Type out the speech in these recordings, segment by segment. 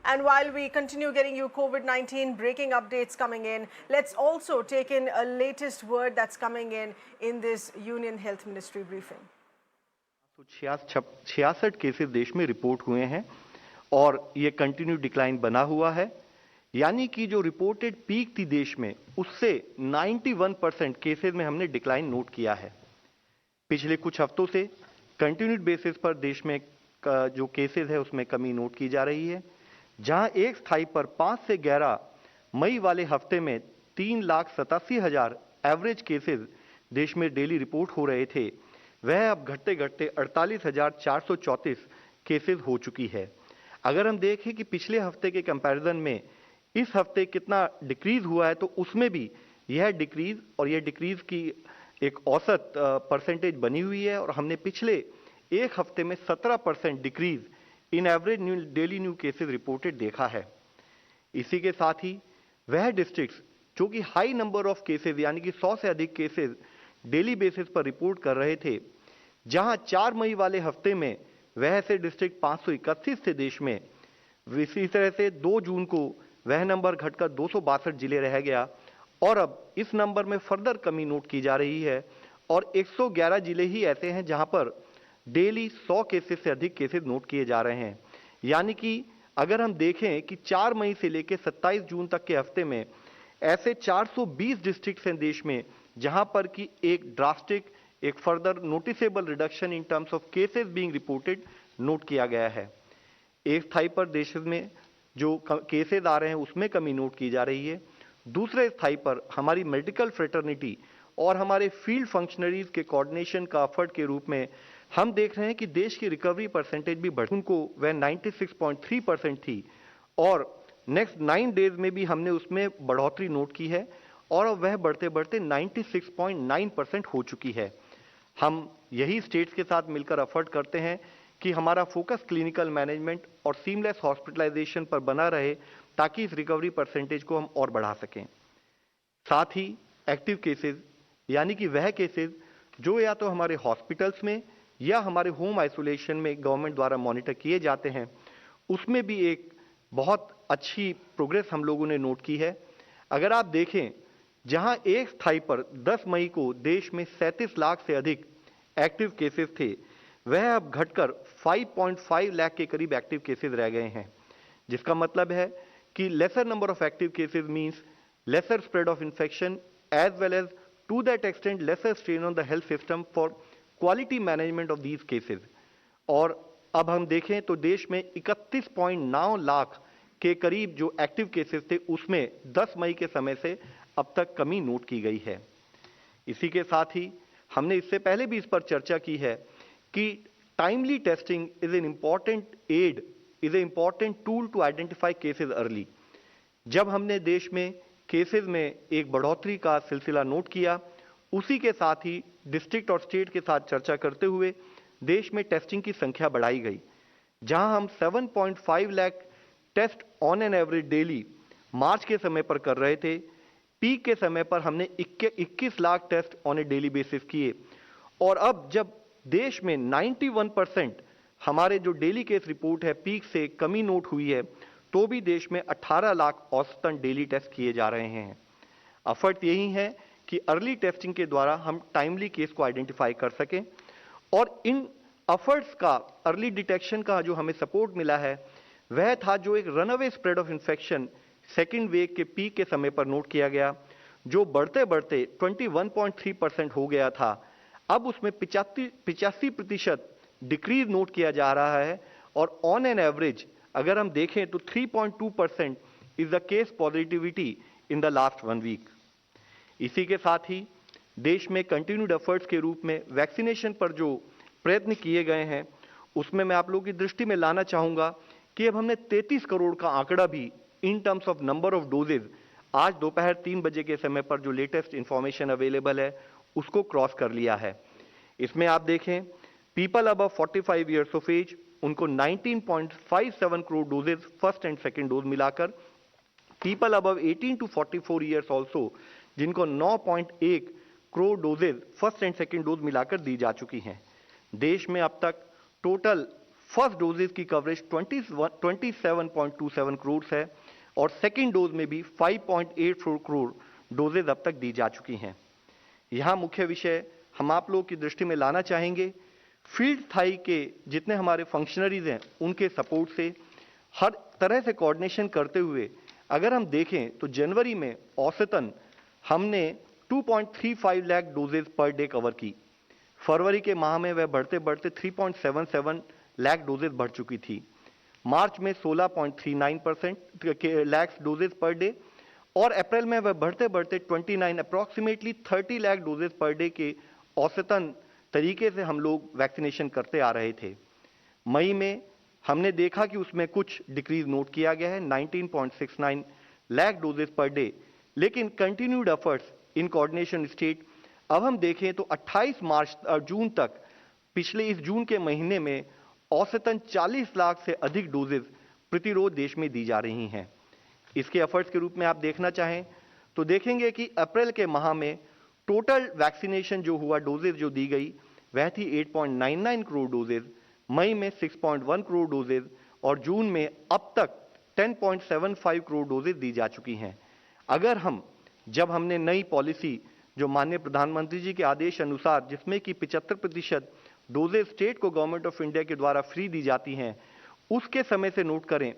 And while we continue getting you COVID-19 breaking updates coming in, let's also take in a latest word that's coming in this Union Health Ministry briefing. 66 cases देश में report हुए हैं और ये continue decline बना हुआ है, यानी कि जो रिपोर्टेड पीक थी देश में उससे 91% केसेस में हमने डिक्लाइन नोट किया है। पिछले कुछ हफ्तों से कंटिन्यूड बेसिस पर देश में जो केसेस है उसमें कमी नोट की जा रही है, जहां एक स्थाई पर 5 से 11 मई वाले हफ्ते में 3,87,000 एवरेज केसेस देश में डेली रिपोर्ट हो रहे थे, वह अब घटते घटते 48,434 केसेस हो चुकी है। अगर हम देखें कि पिछले हफ्ते के कंपैरिजन में इस हफ्ते कितना डिक्रीज हुआ है, तो उसमें भी यह डिक्रीज और यह डिक्रीज की एक औसत परसेंटेज बनी हुई है और हमने पिछले एक हफ्ते में 17% decrease in average daily new cases reported देखा है। इसी के साथ ही वह डिस्ट्रिक्ट्स जो कि हाई नंबर ऑफ केसेस यानी कि 100 से अधिक केसेस डेली बेसिस पर रिपोर्ट कर रहे थे, जहां 4 मई वाले हफ्ते में वह से डिस्ट्रिक्ट 531 थे देश में, इसी तरह से 2 जून को वह नंबर घटकर 262 जिले रह गया और अब इस नंबर में फर्दर कमी नोट की जा रही है और 111 जिले ही ऐसे हैं जहां पर डेली 100 केसेस से अधिक केसेस नोट किए जा रहे हैं। यानी कि अगर हम देखें कि 4 मई से लेकर 27 जून तक के हफ्ते में ऐसे 420 डिस्ट्रिक्ट्स हैं देश में जहां पर कि एक ड्रास्टिक, एक further noticeable reduction in terms of cases being reported note किया गया है। एक स्थाई पर देश में जो केसेस आ रहे हैं उसमें कमी नोट की जा रही है, दूसरे स्थाई पर हमारी मेडिकल फ्रेटर्निटी और हमारे फील्ड फंक्शनरीज के कोऑर्डिनेशन का एफर्ट के रूप में हम देख रहे हैं कि देश की रिकवरी परसेंटेज भी बढ़, उनको वह 96.3% थी और नेक्स्ट 9 डेज में भी हमने उसमें बढ़ोतरी नोट की है और अब वह बढ़ते बढ़ते 96.9% हो चुकी है। हम यही स्टेट्स के साथ मिलकर एफर्ट करते हैं कि हमारा फोकस क्लिनिकल मैनेजमेंट और सीमलेस हॉस्पिटलाइजेशन पर बना रहे ताकि इस रिकवरी परसेंटेज को हम और बढ़ा सकें। साथ ही एक्टिव केसेस यानी कि वह केसेस जो या तो हमारे हॉस्पिटल्स में या हमारे होम आइसोलेशन में गवर्नमेंट द्वारा मॉनिटर किए जाते हैं, उसमें भी एक बहुत अच्छी प्रोग्रेस हम लोगों ने नोट की है। अगर आप देखें, जहां एक स्थाई पर 10 मई को देश में 37 लाख से अधिक एक्टिव केसेस थे, वह अब घटकर 5.5 लाख के करीब एक्टिव केसेस रह गए हैं, जिसका मतलब है कि lesser number of active cases means lesser spread of infection as well as to that extent lesser strain on the health system for quality management of these cases. और अब हम देखें तो देश में 31.9 लाख के करीब जो एक्टिव केसेस थे उसमें 10 मई के समय से अब तक कमी नोट की गई है। इसी के साथ ही हमने इससे पहले भी इस पर चर्चा की है कि timely testing is an important aid, is a important tool to identify cases early. जब हमने देश में केसेस में एक बढ़ोतरी का सिलसिला नोट किया, उसी के साथ ही डिस्ट्रिक्ट और स्टेट के साथ चर्चा करते हुए देश में टेस्टिंग की संख्या बढ़ाई गई, जहां हम 7.5 lakh test on an average daily March के समय पर कर रहे थे। पीक के समय पर हमने 21 lakh test on a daily basis किए और अब जब देश में 91% हमारे जो डेली केस रिपोर्ट है पीक से कमी नोट हुई है, तो भी देश में 18 लाख औसतन डेली टेस्ट किए जा रहे हैं। एफर्ट यही है कि अर्ली टेस्टिंग के द्वारा हम टाइमली केस को आइडेंटिफाई कर सकें और इन एफर्ट्स का, अर्ली डिटेक्शन का जो हमें सपोर्ट मिला है, वह था जो एक runaway spread of infection second wave के पीक के समय पर नोट किया गया, जो बढ़ते बढ़ते 21.3% हो गया था। अब उसमें 85% डिक्रीज नोट किया जा रहा है और ऑन एन एवरेज अगर हम देखें तो 3.2% is the case positivity in the last 1 week. इसी के साथ ही देश में कंटिन्यूड एफर्ट्स के रूप में वैक्सीनेशन पर जो प्रयत्न किए गए हैं, उसमें मैं आप लोगों की दृष्टि में लाना चाहूंगा कि अब हमने 33 करोड़ का आंकड़ा भी in terms of number of doses आज दोपहर 3 बजे के समय पर जो लेटेस्ट इंफॉर्मेशन अवेलेबल है उसको क्रॉस कर लिया है। इसमें आप देखें, people above 45 years of age, उनको 19.57 crore doses first and second dose मिलाकर, people above 18 to 44 years also, जिनको 9.1 crore doses first and second dose मिलाकर दी जा चुकी हैं। देश में अब तक टोटल फर्स्ट डोजेज की कवरेज 27.27 करोड़ है और सेकेंड डोज में भी 5.84 करोड़ डोजेज अब तक दी जा चुकी हैं। यहां मुख्य विषय हम आप लोगों की दृष्टि में लाना चाहेंगे, फील्ड स्थाई के जितने हमारे फंक्शनरीज हैं उनके सपोर्ट से हर तरह से कोऑर्डिनेशन करते हुए अगर हम देखें तो जनवरी में औसतन हमने 2.35 lakh doses per day cover की। फरवरी के माह में वह बढ़ते बढ़ते 3.77 लाख डोजेज बढ़ चुकी थी। मार्च में 16.39% लाख डोजेज पर डे और अप्रैल में वह बढ़ते बढ़ते 29 approximately 30 lakh doses per day के औसतन तरीके से हम लोग वैक्सीनेशन करते आ रहे थे। मई में हमने देखा कि उसमें कुछ डिक्रीज नोट किया गया है 19.69 लाख डोजेज पर डे, लेकिन continued efforts in coordination state. अब हम देखें तो 28 मार्च जून तक पिछले इस जून के महीने में औसतन 40 लाख से अधिक डोजेज प्रतिरोध देश में दी जा रही हैं। इसके एफर्ट्स के रूप में आप देखना चाहें तो देखेंगे कि अप्रैल के माह में टोटल वैक्सीनेशन जो हुआ डोजेज जो दी गई वह थी 8.99 करोड़ डोजेज, मई में 6.1 करोड़ डोजेज और जून में अब तक 10.75 करोड़ डोजेज दी जा चुकी हैं। अगर जब हमने नई पॉलिसी जो माननीय प्रधानमंत्री जी के आदेश अनुसार जिसमें कि 75% डोजेज स्टेट को गवर्नमेंट ऑफ इंडिया के द्वारा फ्री दी जाती हैं उसके समय से नोट करें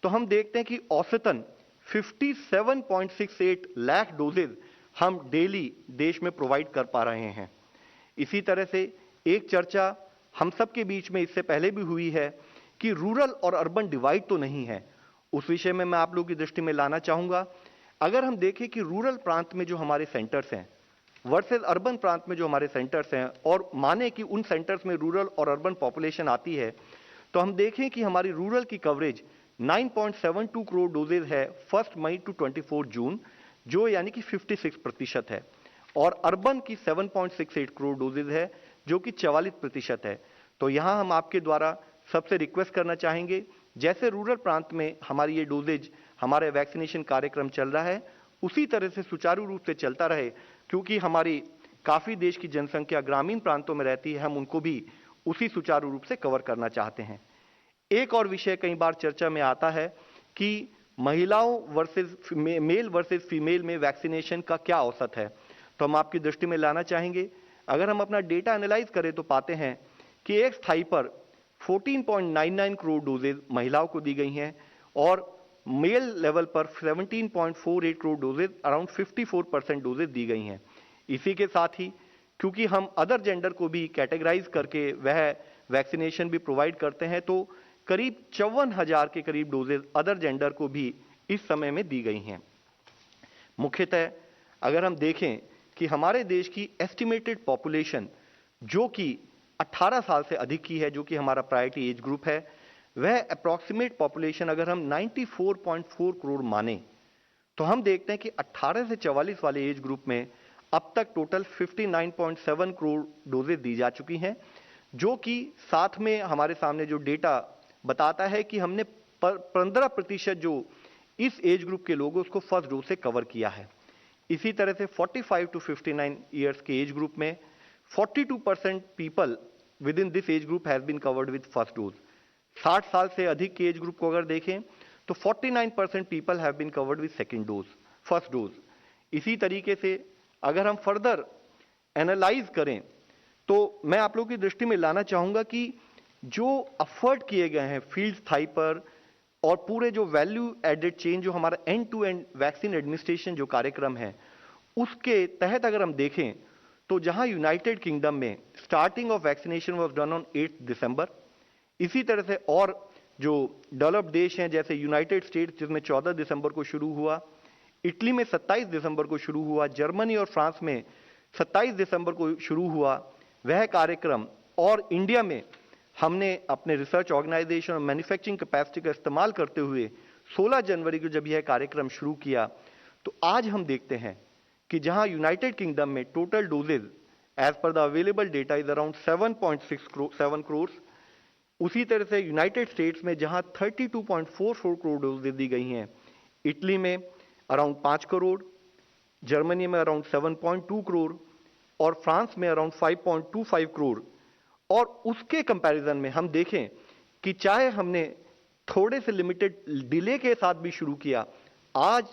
तो हम देखते हैं कि औसतन 57.68 लाख डोजेज हम डेली देश में प्रोवाइड कर पा रहे हैं। इसी तरह से एक चर्चा हम सबके बीच में इससे पहले भी हुई है कि रूरल और अर्बन डिवाइड तो नहीं है, उस विषय में मैं आप लोगों की दृष्टि में लाना चाहूंगा। अगर हम देखें कि रूरल प्रांत में जो हमारे सेंटर्स हैं वर्सेस अर्बन प्रांत में जो हमारे सेंटर्स हैं और माने कि उन सेंटर्स में रूरल और अर्बन पॉपुलेशन आती है तो हम देखें कि हमारी रूरल की कवरेज 9.72 करोड़ डोजेज है 1 मई टू 24 जून, जो यानी कि 56% है, और अर्बन की 7.68 करोड़ डोजेज है जो कि 44% है। तो यहां हम आपके द्वारा सबसे रिक्वेस्ट करना चाहेंगे, जैसे रूरल प्रांत में हमारी ये डोजेज हमारे वैक्सीनेशन कार्यक्रम चल रहा है उसी तरह से सुचारू रूप से चलता रहे, क्योंकि हमारी काफी देश की जनसंख्या ग्रामीण प्रांतों में रहती है, हम उनको भी उसी सुचारू रूप से कवर करना चाहते हैं। एक और विषय कई बार चर्चा में आता है कि महिलाओं वर्सेस मेल वर्सेस फीमेल में वैक्सीनेशन का क्या औसत है, तो हम आपकी दृष्टि में लाना चाहेंगे। अगर हम अपना डेटा एनालाइज करें तो पाते हैं कि एक स्थाई पर 14.99 करोड़ डोजेज महिलाओं को दी गई हैं और मेल लेवल पर 17.48 करोड़ डोजेज अराउंड 54% डोजेज दी गई हैं। इसी के साथ ही क्योंकि हम अदर जेंडर को भी कैटेगराइज करके वह वैक्सीनेशन भी प्रोवाइड करते हैं तो करीब 54,000 के करीब डोजेज अदर जेंडर को भी इस समय में दी गई हैं। मुख्यतः अगर हम देखें कि हमारे देश की एस्टिमेटेड पॉपुलेशन जो कि 18 साल से अधिक की है, जो कि हमारा प्रायोरिटी एज ग्रुप है, वह अप्रॉक्सीमेट पॉपुलेशन अगर हम 94.4 करोड़ माने तो हम देखते हैं कि 18 से 44 वाले एज ग्रुप में अब तक टोटल 59.7 करोड़ डोजेज दी जा चुकी हैं, जो कि साथ में हमारे सामने जो डेटा बताता है कि हमने 15% जो इस एज ग्रुप के लोगों उसको फर्स्ट डोज से कवर किया है। इसी तरह से 45 टू 59 ईयर्स के एज ग्रुप में 42% people within this age group has been covered with first dose. 60 साल से अधिक के एज ग्रुप को अगर देखें तो 49% people have been covered with second dose, first dose. इसी तरीके से अगर हम फर्दर एनालाइज करें तो मैं आप लोगों की दृष्टि में लाना चाहूंगा कि जो एफर्ट किए गए हैं फील्ड स्थाई पर और पूरे जो वैल्यू एडेड चेन जो हमारा end to end vaccine administration जो कार्यक्रम है उसके तहत अगर हम देखें तो जहां यूनाइटेड किंगडम में starting of vaccination was done on 8 दिसंबर, इसी तरह से और जो डेवलप्ड देश हैं जैसे यूनाइटेड स्टेट्स जिसमें 14 दिसंबर को शुरू हुआ, इटली में 27 दिसंबर को शुरू हुआ, जर्मनी और फ्रांस में 27 दिसंबर को शुरू हुआ वह कार्यक्रम, और इंडिया में हमने अपने रिसर्च ऑर्गेनाइजेशन और मैन्युफैक्चरिंग कैपेसिटी का इस्तेमाल करते हुए 16 जनवरी को जब यह कार्यक्रम शुरू किया तो आज हम देखते हैं कि जहां यूनाइटेड किंगडम में total doses as per the available data is around 7.67 crore, उसी तरह से यूनाइटेड स्टेट्स में जहां 32.44 करोड़ डोजेज दी गई हैं, इटली में अराउंड 5 करोड़, जर्मनी में अराउंड 7.2 करोड़ और फ्रांस में अराउंड 5.25 करोड़। और उसके कंपैरिजन में हम देखें कि चाहे हमने थोड़े से लिमिटेड डिले के साथ भी शुरू किया, आज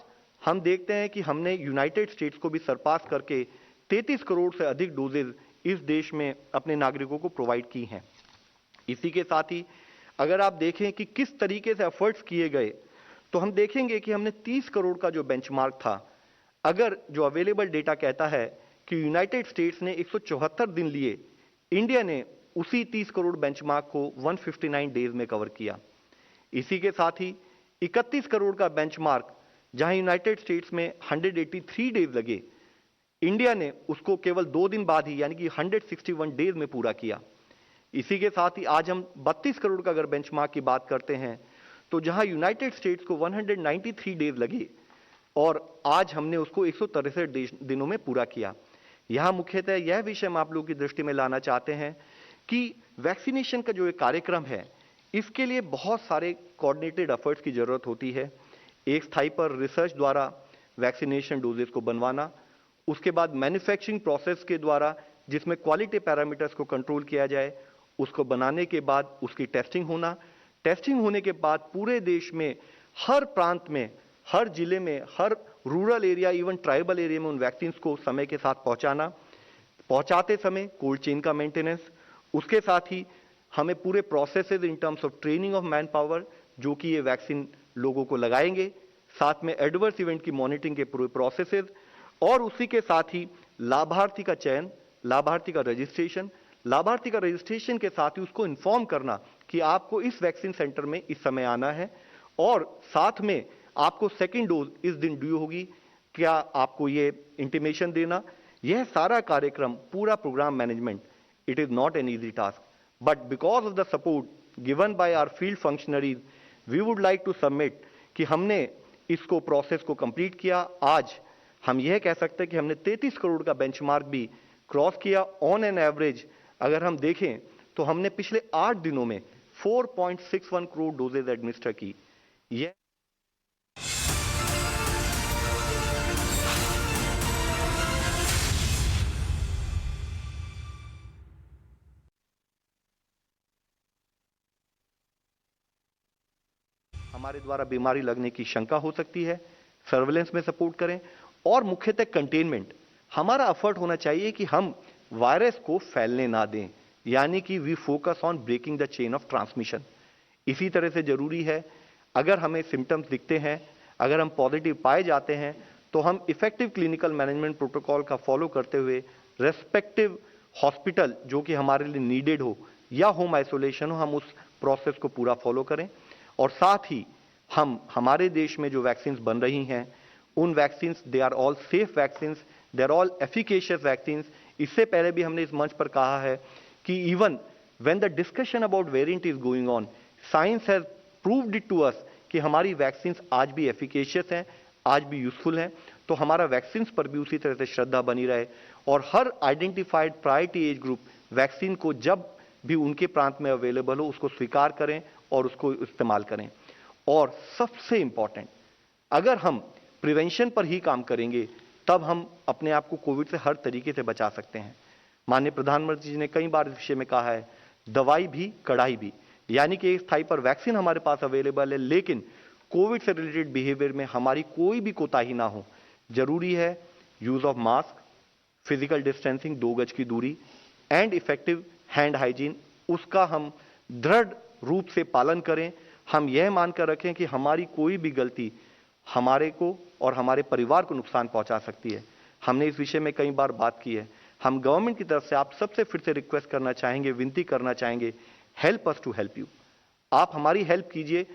हम देखते हैं कि हमने यूनाइटेड स्टेट्स को भी सरपास करके 33 करोड़ से अधिक डोजेज इस देश में अपने नागरिकों को प्रोवाइड की हैं। इसी के साथ ही अगर आप देखें कि किस तरीके से एफर्ट्स किए गए, तो हम देखेंगे कि हमने 30 करोड़ का जो बेंचमार्क था, अगर जो अवेलेबल डेटा कहता है कि यूनाइटेड स्टेट्स ने 174 दिन लिए, इंडिया ने उसी 30 करोड़ बेंचमार्क को 159 डेज में कवर किया। इसी के साथ ही 31 करोड़ का बेंचमार्क जहां यूनाइटेड स्टेट्स में 183 डेज लगे, इंडिया ने उसको केवल 2 दिन बाद ही यानी कि 161 डेज में पूरा किया। इसी के साथ ही आज हम 32 करोड़ का अगर बेंचमार्क की बात करते हैं, तो जहां यूनाइटेड स्टेट्स को 193 डेज लगे और आज हमने उसको 163 दिनों में पूरा किया। यहां मुख्यतः यह विषय हम आप लोगों की दृष्टि में लाना चाहते हैं कि वैक्सीनेशन का जो एक कार्यक्रम है, इसके लिए बहुत सारे कोऑर्डिनेटेड एफर्ट्स की जरूरत होती है। एक स्थाई पर रिसर्च द्वारा वैक्सीनेशन डोजेस को बनवाना, उसके बाद मैन्युफैक्चरिंग प्रोसेस के द्वारा जिसमें क्वालिटी पैरामीटर्स को कंट्रोल किया जाए, उसको बनाने के बाद उसकी टेस्टिंग होना, टेस्टिंग होने के बाद पूरे देश में हर प्रांत में, हर जिले में, हर rural area, even tribal area में उन वैक्सीन को समय के साथ पहुंचाना, पहुंचाते समय कोल्ड चेन का मेंटेनेंस, उसके साथ ही हमें पूरे processes in terms of training of man power, जो कि ये वैक्सीन लोगों को लगाएंगे, साथ में एडवर्स इवेंट की मॉनिटरिंग के पूरे प्रोसेसेस, और उसी के साथ ही लाभार्थी का चयन, लाभार्थी का रजिस्ट्रेशन, लाभार्थी का रजिस्ट्रेशन के साथ ही उसको इन्फॉर्म करना कि आपको इस वैक्सीन सेंटर में इस समय आना है और साथ में आपको सेकेंड डोज इस दिन ड्यू होगी, क्या आपको ये इंटीमेशन देना। यह सारा कार्यक्रम, पूरा programme management, it is not an easy task, but because of the support given by our field functionaries, we would like to submit कि हमने इसको प्रोसेस को कंप्लीट किया। आज हम यह कह सकते हैं कि हमने 33 करोड़ का बेंचमार्क भी क्रॉस किया। ऑन एन एवरेज अगर हम देखें तो हमने पिछले 8 दिनों में 4.61 करोड़ डोजेज एडमिनिस्टर की। यह हमारे द्वारा बीमारी लगने की शंका हो सकती है, सर्वेलेंस में सपोर्ट करें और मुख्यतः कंटेनमेंट। हमारा एफर्ट होना चाहिए कि हम वायरस को फैलने ना दें, यानी कि we focus on breaking the chain of transmission. इसी तरह से जरूरी है, अगर हमें सिम्टम्स दिखते हैं, अगर हम पॉजिटिव पाए जाते हैं, तो हम इफेक्टिव क्लिनिकल मैनेजमेंट प्रोटोकॉल का फॉलो करते हुए रेस्पेक्टिव हॉस्पिटल जो कि हमारे लिए नीडेड हो या होम आइसोलेशन हो, हम उस प्रोसेस को पूरा फॉलो करें। और साथ ही हम हमारे देश में जो वैक्सीन बन रही हैं, उन vaccine, they are all safe vaccine, they are all efficacious vaccine. इससे पहले भी हमने इस मंच पर कहा है कि even when the discussion about variant is going on, science has proved it to us कि हमारी वैक्सीन आज भी एफिकेशियस हैं, आज भी यूजफुल हैं। तो हमारा वैक्सीन पर भी उसी तरह से श्रद्धा बनी रहे और हर identified priority age group vaccine को जब भी उनके प्रांत में अवेलेबल हो उसको स्वीकार करें और उसको इस्तेमाल करें। और सबसे इंपॉर्टेंट, अगर हम प्रिवेंशन पर ही काम करेंगे तब हम अपने आप को कोविड से हर तरीके से बचा सकते हैं। माननीय प्रधानमंत्री जी ने कई बार इस विषय में कहा है, दवाई भी कड़ाई भी, यानी कि एक स्थाई पर वैक्सीन हमारे पास अवेलेबल है, लेकिन कोविड से रिलेटेड बिहेवियर में हमारी कोई भी कोताही ना हो। जरूरी है use of mask, physical distancing, 2 गज की दूरी एंड इफेक्टिव हैंड हाइजीन, उसका हम दृढ़ रूप से पालन करें। हम यह मानकर रखें कि हमारी कोई भी गलती हमारे को और हमारे परिवार को नुकसान पहुंचा सकती है। हमने इस विषय में कई बार बात की है। हम गवर्नमेंट की तरफ से आप सबसे फिर से रिक्वेस्ट करना चाहेंगे, विनती करना चाहेंगे, help us to help you. आप हमारी हेल्प कीजिए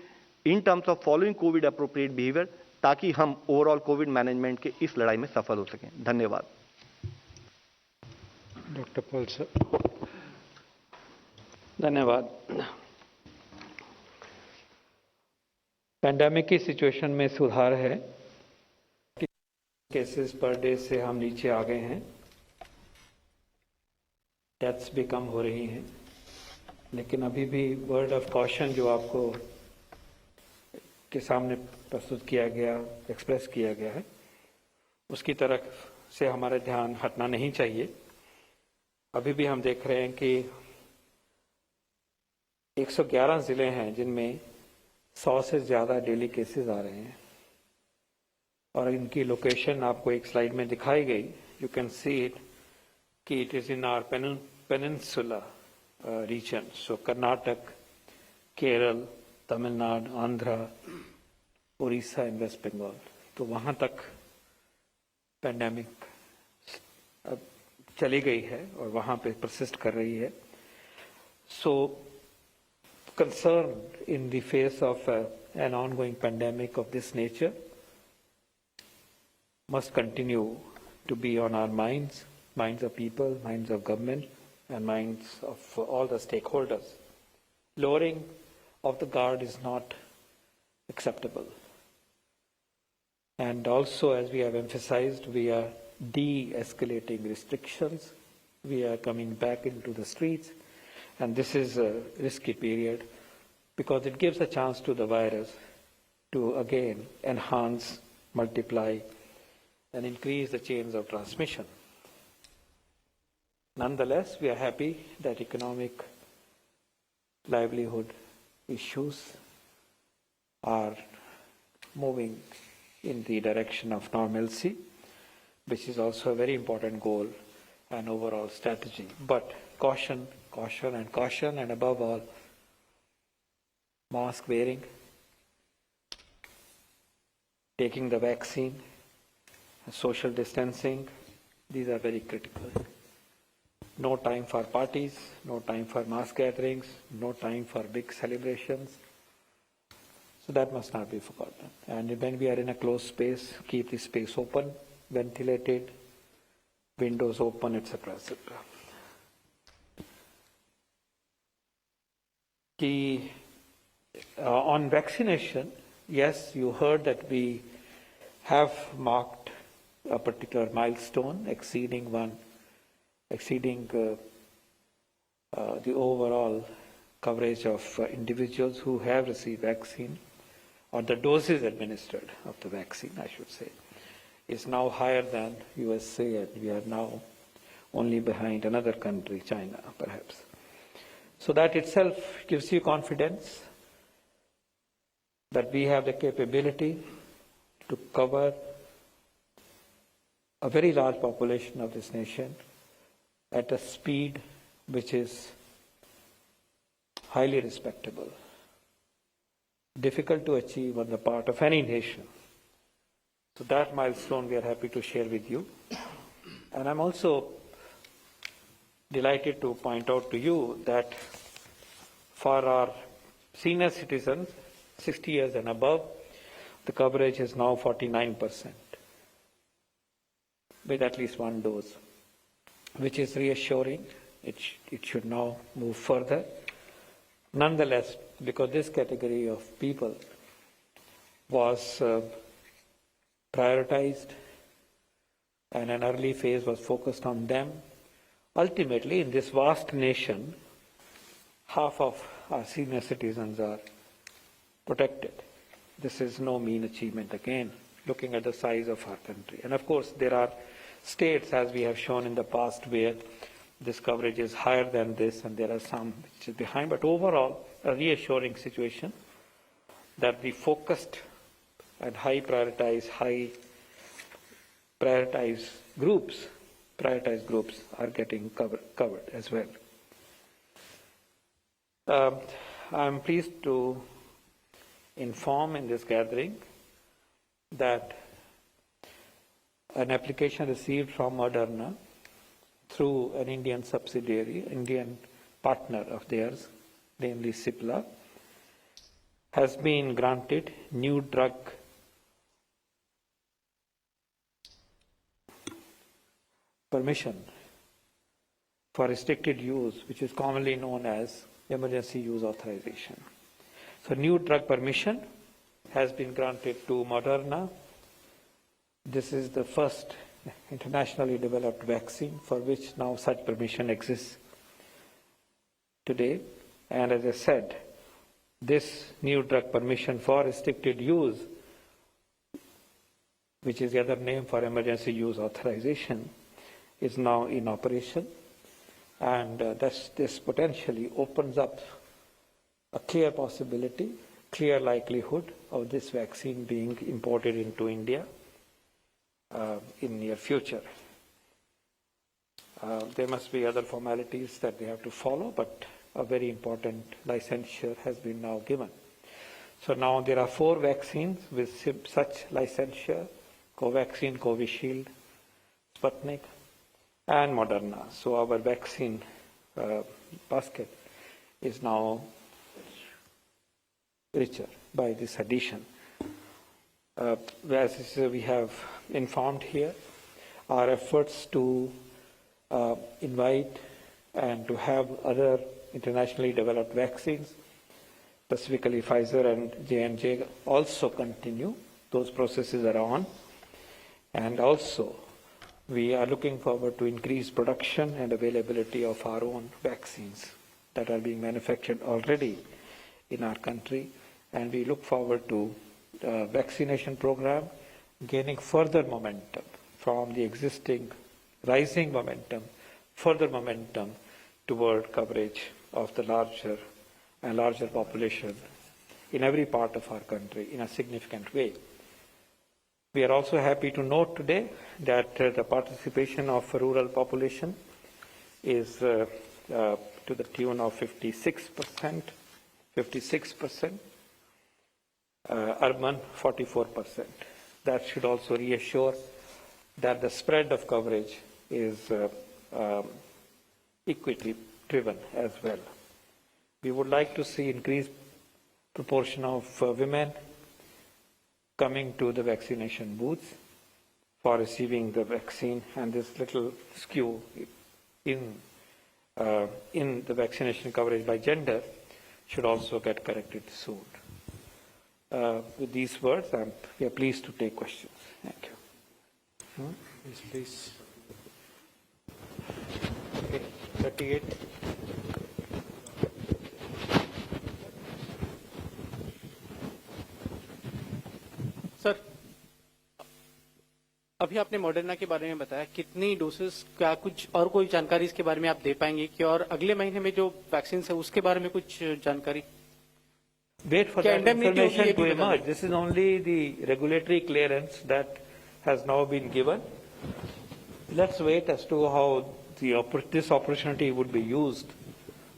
in terms of following COVID appropriate behaviour, ताकि हम ओवरऑल कोविड मैनेजमेंट के इस लड़ाई में सफल हो सकें। धन्यवाद। Doctor Paul sir. धन्यवाद। पैंडेमिक की सिचुएशन में सुधार है, केसेस पर डे से हम नीचे आ गए हैं, डेथ्स भी कम हो रही हैं, लेकिन अभी भी वर्ड ऑफ कॉशन जो आपको के सामने प्रस्तुत किया गया, एक्सप्रेस किया गया है, उसकी तरफ से हमारा ध्यान हटना नहीं चाहिए। अभी भी हम देख रहे हैं कि 111 जिले हैं जिनमें 100 से ज़्यादा डेली केसेस आ रहे हैं और इनकी लोकेशन आपको एक स्लाइड में दिखाई गई. यू कैन सी इट कि it is in our peninsula region. So Karnataka, Kerala, Tamil Nadu, Andhra, Odisha and West Bengal. तो वहाँ तक पेंडेमिक अब चली गई है और वहाँ पे परसिस्ट कर रही है. सो concern in the face of an ongoing pandemic of this nature must continue to be on our minds, minds of people, minds of government, and minds of all the stakeholders. Lowering of the guard is not acceptable. And also, as we have emphasized, we are de-escalating restrictions. We are coming back into the streets. And this is a risky period because it gives a chance to the virus to again enhance, multiply, and increase the chains of transmission. Nonetheless, we are happy that economic livelihood issues are moving in the direction of normalcy, which is also a very important goal and overall strategy. But caution, and above all, mask wearing, taking the vaccine, social distancing, these are very critical. No time for parties, no time for mass gatherings, no time for big celebrations. So that must not be forgotten. And when we are in a closed space, keep the space open, ventilated, windows open, etc., etc. On vaccination, yes, you heard that we have marked a particular milestone exceeding the overall coverage of individuals who have received vaccine, or the doses administered of the vaccine, I should say, is now higher than USA, and we are now only behind another country, China, perhaps. So that itself gives you confidence that we have the capability to cover a very large population of this nation at a speed which is highly respectable, difficult to achieve on the part of any nation. So that milestone we are happy to share with you. And I'm also delighted to point out to you that for our senior citizens, 60 years and above, the coverage is now 49%, with at least one dose, which is reassuring. It should now move further. Nonetheless, because this category of people was prioritized and an early phase was focused on them, ultimately, in this vast nation, half of our senior citizens are protected. This is no mean achievement again, looking at the size of our country. And of course, there are states, as we have shown in the past, where this coverage is higher than this, and there are some which is behind. But overall, a reassuring situation that the focused and high prioritized groups are getting covered as well. I'm pleased to inform in this gathering that an application received from Moderna through an Indian subsidiary, Indian partner of theirs, namely Cipla, has been granted new drug permission for restricted use, which is commonly known as emergency use authorization. So new drug permission has been granted to Moderna. This is the first internationally developed vaccine for which now such permission exists today. And as I said, this new drug permission for restricted use, which is the other name for emergency use authorization, is now in operation. And this potentially opens up a clear possibility, clear likelihood of this vaccine being imported into India in near future. There must be other formalities that they have to follow, but a very important licensure has been now given. So now there are 4 vaccines with such licensure: Covaxin, Covishield, Sputnik, and Moderna. So our vaccine basket is now richer by this addition. As we have informed here, our efforts to invite and to have other internationally developed vaccines, specifically Pfizer and J&J, also continue. Those processes are on. And also, we are looking forward to increased production and availability of our own vaccines that are being manufactured already in our country. And we look forward to the vaccination program gaining further momentum from the existing rising momentum, further momentum toward coverage of the larger and larger population in every part of our country in a significant way. We are also happy to note today that the participation of rural population is to the tune of 56%, urban 44%. That should also reassure that the spread of coverage is equity driven as well. We would like to see increased proportion of women coming to the vaccination booths for receiving the vaccine, and this little skew in the vaccination coverage by gender should also get corrected soon. With these words, we are pleased to take questions. Thank you. Yes, please. Okay, 38. Sir, अभी आपने Moderna के बारे में बताया, कितनी doses, क्या कुछ और कोई जानकारी इसके बारे में आप दे पाएंगे कि, और अगले महीने में जो वैक्सीन है उसके बारे में कुछ जानकारी? Wait for that information to emerge. This is only the regulatory clearance that has now been given. Let's wait as to how this opportunity would be used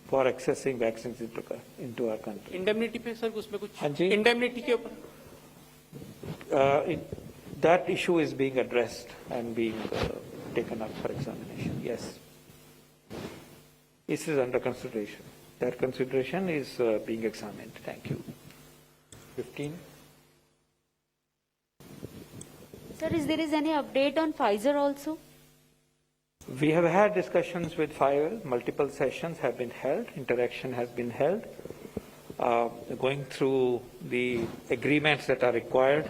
for accessing vaccines into our country. Indemnity पे sir उसमें कुछ? हाँ जी। Indemnity के ऊपर that issue is being addressed and being taken up for examination. Yes. This is under consideration. That consideration is being examined. Thank you. 15. Sir, is there any update on Pfizer also? We have had discussions with Pfizer. Multiple sessions have been held. Interaction has been held. Going through the agreements that are required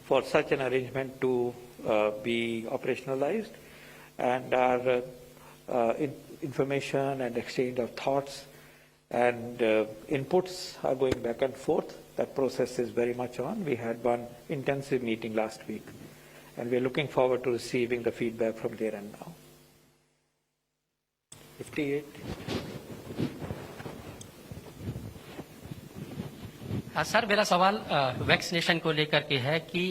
for such an arrangement to be operationalized, and our information and exchange of thoughts and inputs are going back and forth. That process is very much on. We had one intensive meeting last week, and we are looking forward to receiving the feedback from there and now. 58. Sir, मेरा सवाल vaccination को लेकर के है कि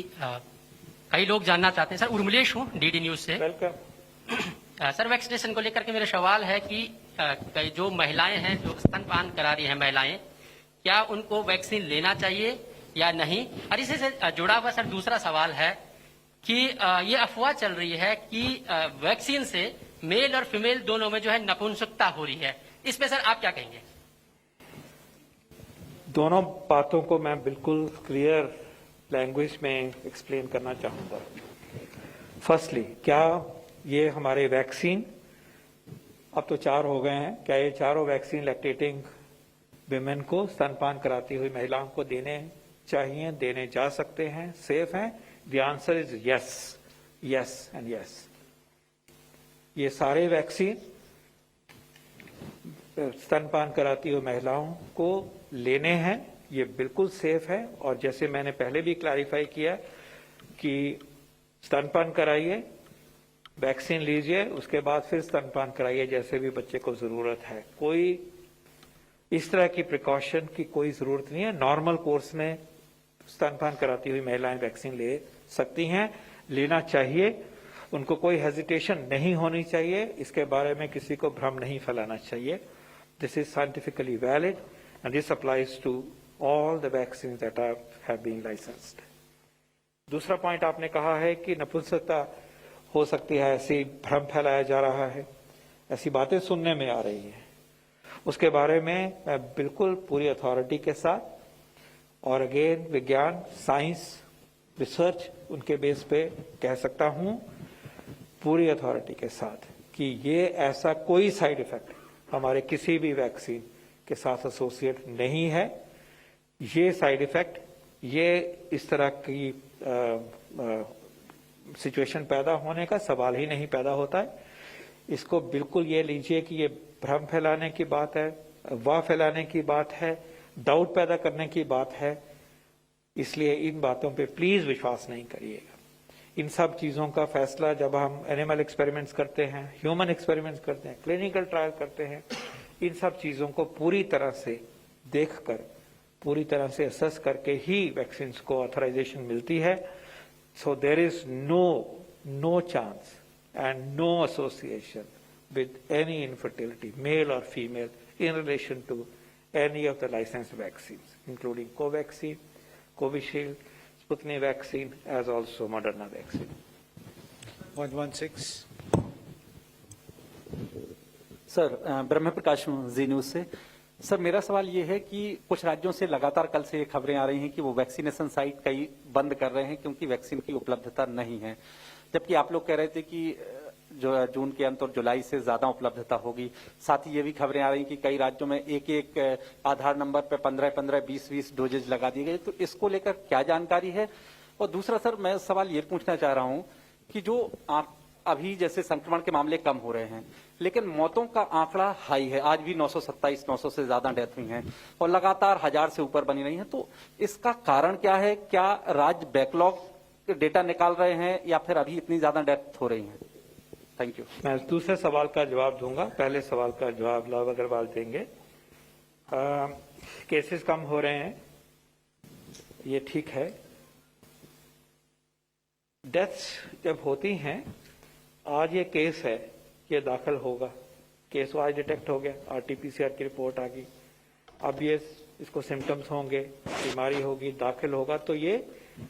कई लोग जानना चाहते हैं। सर, उर्मिलेश हूँ, डीडी न्यूज से। वेलकम। सर, वैक्सीनेशन को लेकर के मेरा सवाल है कि कई जो महिलाएं हैं, जो स्तनपान करा रही हैं महिलाएं, क्या उनको वैक्सीन लेना चाहिए या नहीं? और इसी से जुड़ा हुआ सर दूसरा सवाल है कि ये अफवाह चल रही है कि वैक्सीन से मेल और फीमेल दोनों में जो है नपुंसकता हो रही है। इस पे सर आप क्या कहेंगे? दोनों बातों को मैं बिल्कुल क्लियर लैंग्वेज में एक्सप्लेन करना चाहूंगा। फर्स्टली, क्या ये हमारे वैक्सीन, अब तो 4 हो गए हैं, क्या ये चारों वैक्सीन लैक्टेटिंग विमेन को, स्तनपान कराती हुई महिलाओं को देने चाहिए, देने जा सकते हैं, सेफ हैं? The answer is yes, yes and yes. ये सारे वैक्सीन स्तनपान कराती हुई महिलाओं को लेने हैं, ये बिल्कुल सेफ है। और जैसे मैंने पहले भी क्लैरिफाई किया कि स्तनपान कराइए, वैक्सीन लीजिए, उसके बाद फिर स्तनपान कराइए जैसे भी बच्चे को जरूरत है। कोई इस तरह की प्रिकॉशन की कोई जरूरत नहीं है। नॉर्मल कोर्स में स्तनपान कराती हुई महिलाएं वैक्सीन ले सकती हैं, लेना चाहिए, उनको कोई हेजिटेशन नहीं होनी चाहिए, इसके बारे में किसी को भ्रम नहीं फैलाना चाहिए। This is scientifically valid and this applies to all the vaccine that have been licensed. दूसरा पॉइंट आपने कहा है कि नपुंसकता हो सकती है, ऐसी भ्रम फैलाया जा रहा है, ऐसी बातें सुनने में आ रही है। उसके बारे में मैं बिल्कुल पूरी अथॉरिटी के साथ और अगेन विज्ञान, साइंस, रिसर्च उनके बेस पे कह सकता हूं पूरी अथॉरिटी के साथ कि ये ऐसा कोई साइड इफेक्ट हमारे किसी भी वैक्सीन के साथ एसोसिएट नहीं है। ये साइड इफेक्ट, ये इस तरह की सिचुएशन पैदा होने का सवाल ही नहीं पैदा होता है। इसको बिल्कुल ये लीजिए कि ये भ्रम फैलाने की बात है, अफवाह फैलाने की बात है, डाउट पैदा करने की बात है, इसलिए इन बातों पे प्लीज विश्वास नहीं करिएगा। इन सब चीजों का फैसला जब हम एनिमल एक्सपेरिमेंट्स करते हैं, ह्यूमन एक्सपेरिमेंट्स करते हैं, क्लिनिकल ट्रायल करते हैं, इन सब चीजों को पूरी तरह से देखकर, पूरी तरह से असेस करके ही वैक्सीन को ऑथराइजेशन मिलती है। So there is no chance and no association with any infertility, male or female, in relation to any of the licensed vaccines, including Covaxin, Covishield, Sputnik vaccine, as also Moderna vaccine. 116. Sir, Brahma Prakash ji news से। Sir, मेरा सवाल ये है कि कुछ राज्यों से लगातार कल से ये खबरें आ रही हैं कि वो वैक्सीनेशन साइट कई बंद कर रहे हैं क्योंकि वैक्सीन की उपलब्धता नहीं है, जबकि आप लोग कह रहे थे कि जो जून के अंत और जुलाई से ज्यादा उपलब्धता होगी। साथ ही ये भी खबरें आ रही कि कई राज्यों में एक एक आधार नंबर पे 15-15, 20-20 डोजेज लगा दिए गए, तो इसको लेकर क्या जानकारी है? और दूसरा सर, मैं सवाल ये पूछना चाह रहा हूं कि जो अभी जैसे संक्रमण के मामले कम हो रहे हैं, लेकिन मौतों का आंकड़ा हाई है, आज भी 927-900 से ज्यादा डेथ हुई हैं और लगातार 1000 से ऊपर बनी रही है, तो इसका कारण क्या है? क्या राज्य बैकलॉग डेटा निकाल रहे हैं या फिर अभी इतनी ज्यादा डेथ हो रही है? Thank you. मैं दूसरे सवाल का जवाब दूंगा, पहले सवाल का जवाब लव अग्रवाल देंगे। केसेस कम हो रहे हैं, ये ठीक है। डेथ्स जब होती हैं, आज ये केस है, ये दाखिल होगा, केस आज डिटेक्ट हो गया, RT-PCR की रिपोर्ट आ गई, अब ये इसको सिम्टम्स होंगे, बीमारी होगी, दाखिल होगा, तो ये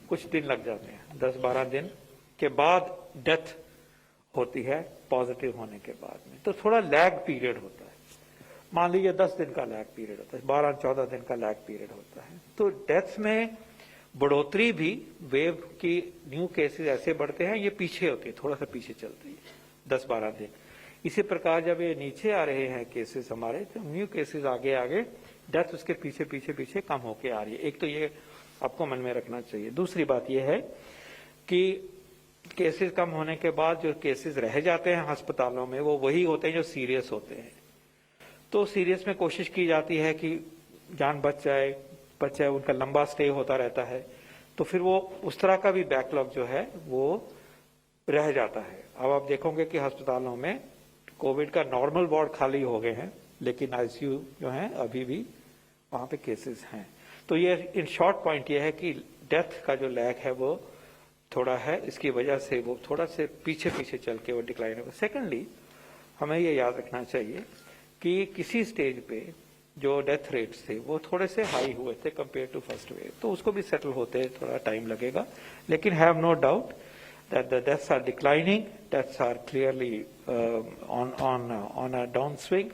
कुछ दिन लग जाते हैं, 10-12 दिन के बाद डेथ होती है पॉजिटिव होने के बाद में, तो थोड़ा लैग पीरियड होता है। मान लीजिए 10 दिन का लैग पीरियड होता है, 12-14 दिन का लैग पीरियड होता है। तो डेथ में बढ़ोतरी भी, वेव की न्यू केसेस ऐसे बढ़ते हैं, ये पीछे होती है, थोड़ा सा पीछे चलती है 10-12 दिन। इसी प्रकार जब ये नीचे आ रहे हैं केसेस हमारे, तो न्यू केसेस आगे आगे, डेथ उसके पीछे पीछे पीछे कम होके आ रही है। एक तो ये आपको मन में रखना चाहिए। दूसरी बात यह है कि केसेस कम होने के बाद जो केसेस रह जाते हैं अस्पतालों में, वो वही होते हैं जो सीरियस होते हैं। तो सीरियस में कोशिश की जाती है कि जान बच जाए, उनका लंबा स्टे होता रहता है, तो फिर वो उस तरह का भी बैकलॉग जो है वो रह जाता है। अब आप देखोगे कि अस्पतालों में कोविड का नॉर्मल वार्ड खाली हो गए हैं, लेकिन ICU जो है अभी भी वहां पे केसेस हैं। तो ये इन शॉर्ट पॉइंट ये है कि डेथ का जो लैग है वो थोड़ा है, इसकी वजह से वो थोड़ा से पीछे पीछे चल के वो डिक्लाइन होगा। सेकेंडली, हमें ये याद रखना चाहिए कि किसी स्टेज पे जो डेथ रेट्स थे वो थोड़े से हाई हुए थे कंपेयर टू फर्स्ट वेव, तो उसको भी सेटल होते थोड़ा टाइम लगेगा, लेकिन have no doubt that the deaths are declining, deaths are clearly on a downswing,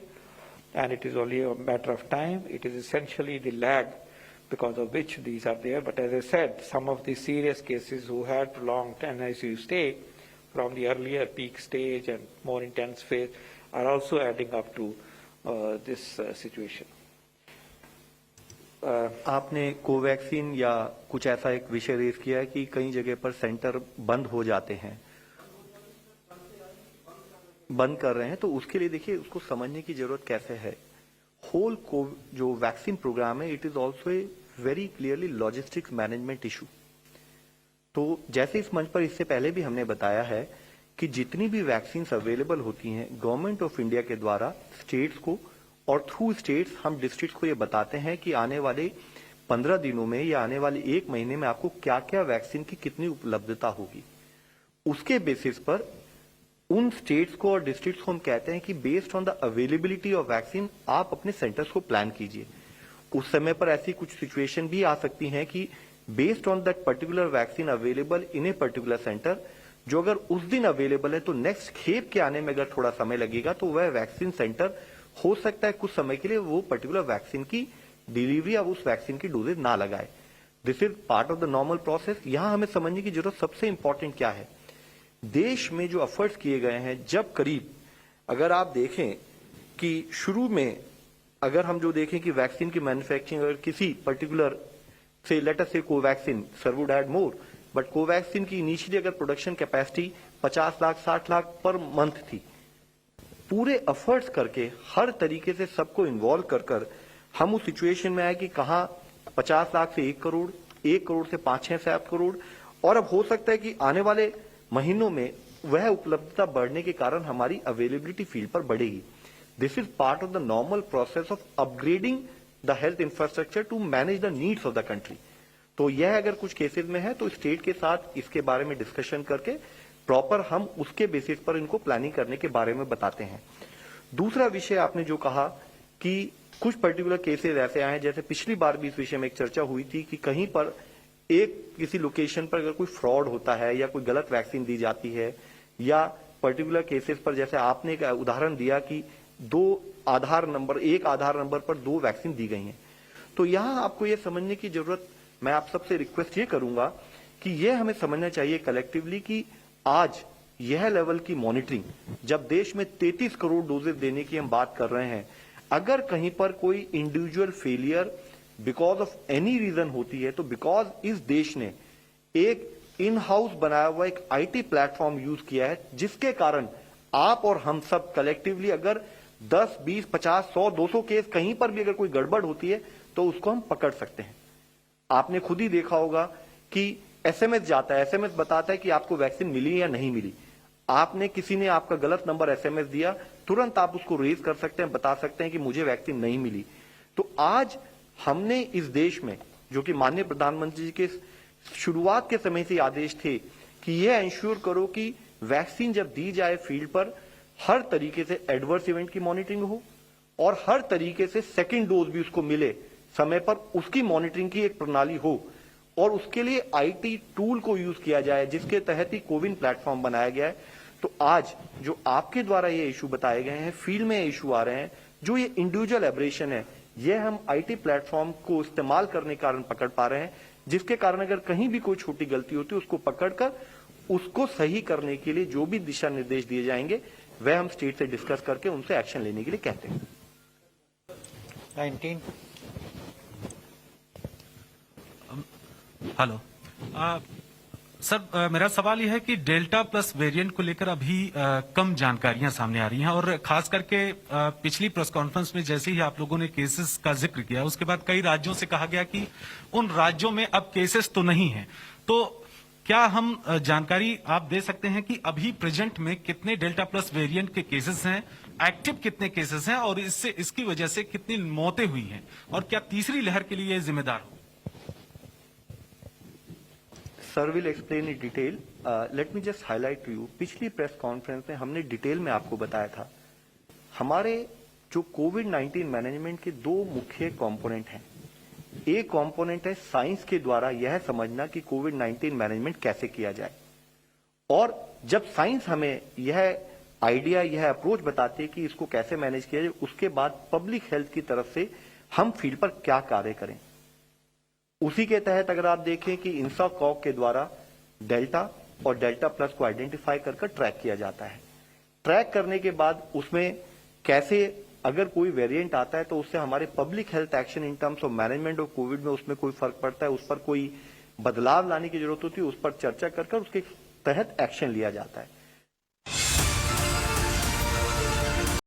and it is only a matter of time. It is essentially the lag because of which these are there. But as I said, some of the serious cases who had prolonged NICU stay from the earlier peak stage and more intense phase are also adding up to this situation. आपने Covaxin या कुछ ऐसा एक विषय raise किया है कि कई जगह पर सेंटर बंद हो जाते हैं, बंद कर रहे हैं, तो उसके लिए देखिए उसको समझने की जरूरत कैसे है। होल जो वैक्सीन प्रोग्राम है, it is also a very clearly logistics management issue. तो जैसे इस मंच पर इससे पहले भी हमने बताया है कि जितनी भी वैक्सीन अवेलेबल होती हैं, गवर्नमेंट ऑफ इंडिया के द्वारा स्टेट्स को और थ्रू स्टेट्स हम डिस्ट्रिक्ट को ये बताते हैं कि आने वाले 15 दिनों में या आने वाले 1 महीने में आपको क्या क्या वैक्सीन की कितनी उपलब्धता होगी। उसके बेसिस पर उन स्टेट्स को और डिस्ट्रिक्ट्स को हम कहते हैं कि based on the availability of vaccine आप अपने सेंटर्स को प्लान कीजिए। उस समय पर ऐसी कुछ सिचुएशन भी आ सकती हैं कि based on that particular vaccine available in a particular centre, जो अगर उस दिन अवेलेबल है तो नेक्स्ट खेप के आने में अगर थोड़ा समय लगेगा तो वह वैक्सीन सेंटर हो सकता है कुछ समय के लिए वो पर्टिकुलर वैक्सीन की डिलीवरी या उस वैक्सीन की डोजेज ना लगाए। This is part of the normal process. यहां हमें समझने की जरूरत सबसे इंपॉर्टेंट क्या है, देश में जो एफर्ट्स किए गए हैं, जब करीब अगर आप देखें कि शुरू में अगर हम जो देखें कि वैक्सीन की मैन्युफैक्चरिंग अगर किसी पर्टिकुलर से लेट अस से Covaxin, sir would add more, but Covaxin की इनिशियली अगर production capacity 50 lakh 60 lakh per month थी, पूरे एफर्ट्स करके हर तरीके से सबको इन्वॉल्व कर हम उस सिचुएशन में आए कि कहां 50 लाख से 1 करोड़, 1 करोड़ से 5-6 7 करोड़, और अब हो सकता है कि आने वाले महीनों में वह उपलब्धता बढ़ने के कारण हमारी अवेलेबिलिटी फील्ड पर बढ़ेगी। This is part of the normal process of upgrading the health infrastructure to manage the needs of the country. तो यह अगर कुछ केसेस में है तो स्टेट के साथ इसके बारे में डिस्कशन करके प्रॉपर हम उसके बेसिस पर इनको प्लानिंग करने के बारे में बताते हैं। दूसरा विषय आपने जो कहा कि कुछ पर्टिकुलर केसेस ऐसे आए हैं, जैसे पिछली बार भी इस विषय में एक चर्चा हुई थी कि कहीं पर किसी लोकेशन पर अगर कोई फ्रॉड होता है या कोई गलत वैक्सीन दी जाती है, या पर्टिकुलर केसेस पर जैसे आपने एक उदाहरण दिया कि एक आधार नंबर पर 2 वैक्सीन दी गई हैं। तो यहां आपको यह समझने की जरूरत, मैं आप सबसे रिक्वेस्ट ये करूंगा कि यह हमें समझना चाहिए कलेक्टिवली कि आज यह लेवल की मॉनिटरिंग, जब देश में 33 करोड़ डोजेज देने की हम बात कर रहे हैं, अगर कहीं पर कोई individual failure because of any reason होती है तो बिकॉज इस देश ने एक इन हाउस बनाया हुआ एक आईटी प्लेटफॉर्म यूज किया है, जिसके कारण आप और हम सब कलेक्टिवली अगर 10, 20, 50, 100, 200 केस कहीं पर भी अगर कोई गड़बड़ होती है तो उसको हम पकड़ सकते हैं। आपने खुद ही देखा होगा कि एसएमएस जाता है, एसएमएस बताता है कि आपको वैक्सीन मिली या नहीं मिली। आपने किसी ने आपका गलत नंबर एसएमएस दिया, तुरंत आप उसको रेज कर सकते हैं, बता सकते हैं कि मुझे वैक्सीन नहीं मिली। तो आज हमने इस देश में, जो कि माननीय प्रधानमंत्री जी के शुरुआत के समय से आदेश थे कि यह इंश्योर करो कि वैक्सीन जब दी जाए फील्ड पर हर तरीके से एडवर्स इवेंट की मॉनिटरिंग हो और हर तरीके से सेकेंड डोज भी उसको मिले समय पर, उसकी मॉनिटरिंग की एक प्रणाली हो, और उसके लिए आईटी टूल को यूज किया जाए, जिसके तहत ही कोविन प्लेटफॉर्म बनाया गया है। तो आज जो आपके द्वारा ये इशू बताए गए हैं, फील्ड में इशू आ रहे हैं, जो ये इंडिविजुअल एब्रेशन है, ये हम आईटी प्लेटफॉर्म को इस्तेमाल करने के कारण पकड़ पा रहे हैं, जिसके कारण अगर कहीं भी कोई छोटी गलती होती है उसको पकड़कर उसको सही करने के लिए जो भी दिशा निर्देश दिए जाएंगे वह हम स्टेट से डिस्कस करके उनसे एक्शन लेने के लिए कहते हैं। 19 हेलो सर, मेरा सवाल यह है कि डेल्टा प्लस वेरिएंट को लेकर अभी कम जानकारियां सामने आ रही हैं, और खास करके पिछली प्रेस कॉन्फ्रेंस में जैसे ही आप लोगों ने केसेस का जिक्र किया, उसके बाद कई राज्यों से कहा गया कि उन राज्यों में अब केसेस तो नहीं हैं। तो क्या हम जानकारी आप दे सकते हैं कि अभी प्रेजेंट में कितने डेल्टा प्लस वेरिएंट के केसेस हैं, एक्टिव कितने केसेस हैं, और इसकी वजह से कितनी मौतें हुई हैं, और क्या तीसरी लहर के लिए जिम्मेदार हो? Sir will explain in detail. Let me just highlight to you, पिछली प्रेस कॉन्फ्रेंस में हमने डिटेल में आपको बताया था हमारे जो कोविड-19 मैनेजमेंट के 2 मुख्य कंपोनेंट हैं। एक कंपोनेंट है साइंस के द्वारा यह समझना कि कोविड-19 मैनेजमेंट कैसे किया जाए, और जब साइंस हमें यह आइडिया, यह अप्रोच बताती है कि इसको कैसे मैनेज किया जाए, उसके बाद पब्लिक हेल्थ की तरफ से हम फील्ड पर क्या कार्य करें। उसी के तहत अगर आप देखें कि इंसाकॉक के द्वारा डेल्टा और डेल्टा प्लस को आइडेंटिफाई कर ट्रैक किया जाता है। ट्रैक करने के बाद उसमें कैसे अगर कोई वेरिएंट आता है तो उससे हमारे public health action in terms of management of Covid में उसमें कोई फर्क पड़ता है, उस पर कोई बदलाव लाने की जरूरत होती है, उस पर चर्चा कर उसके तहत एक्शन लिया जाता है।